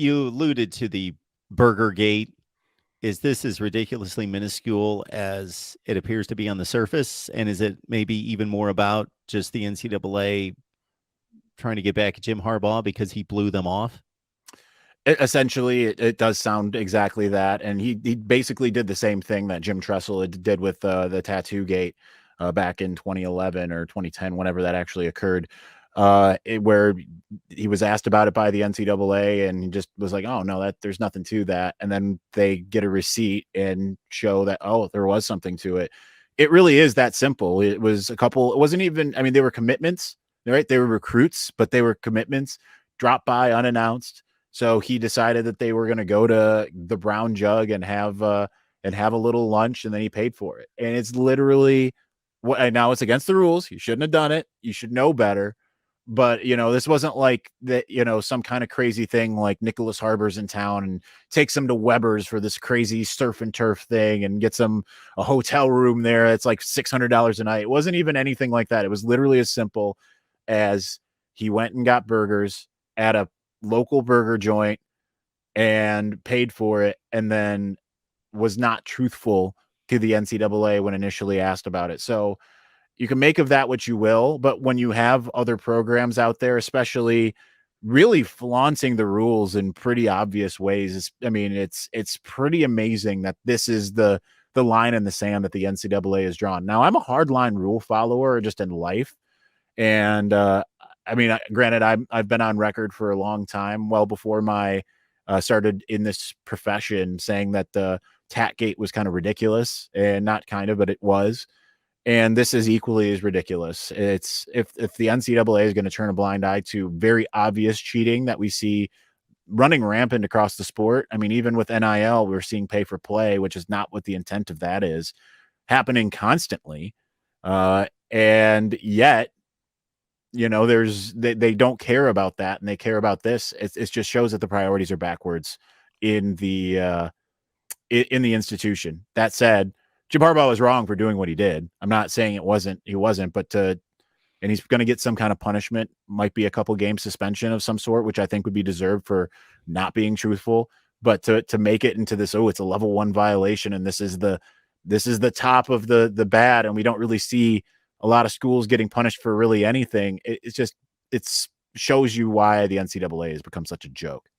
you alluded to the Burger Gate. Is this as ridiculously minuscule as it appears to be on the surface? And is it maybe even more about just the NCAA trying to get back at Jim Harbaugh because he blew them off? Essentially, it does sound exactly that, and he basically did the same thing that Jim Tressel did with the Tattoo Gate back in 2011 or 2010, whenever that actually occurred, where he was asked about it by the NCAA, and he just was like, "Oh no, that there's nothing to that," and then they get a receipt and show that there was something to it. It really is that simple. It was a couple. It wasn't even. I mean, they were commitments, right? They were recruits, but they were commitments dropped by unannounced. So he decided that they were going to go to the Brown Jug and have a little lunch, and then he paid for it. And it's literally what. Now it's against the rules. You shouldn't have done it. You should know better. But this wasn't like that. Some kind of crazy thing like Nicholas Harbor's in town and takes him to Weber's for this crazy surf and turf thing and gets him a hotel room there. It's like $600 a night. It wasn't even anything like that. It was literally as simple as he went and got burgers at a local burger joint and paid for it, and then was not truthful to the NCAA when initially asked about it. So you can make of that what you will, but when you have other programs out there, especially really flaunting the rules in pretty obvious ways, it's pretty amazing that this is the line in the sand that the NCAA has drawn. Now, I'm a hardline rule follower just in life, and granted, I've been on record for a long time, well before my started in this profession, saying that the Tat Gate was kind of ridiculous, and not kind of, but it was. And this is equally as ridiculous. It's if the NCAA is going to turn a blind eye to very obvious cheating that we see running rampant across the sport. I mean, even with NIL, we're seeing pay for play, which is not what the intent of that is, happening constantly. And yet, they don't care about that, and they care about this. It just shows that the priorities are backwards in the institution. That said, Jim Harbaugh was wrong for doing what he did. I'm not saying he wasn't, but and he's going to get some kind of punishment. Might be a couple game suspension of some sort, which I think would be deserved for not being truthful. But to make it into this, it's a level 1 violation, and this is the top of the bad, and we don't really see a lot of schools getting punished for really anything. It shows you why the NCAA has become such a joke.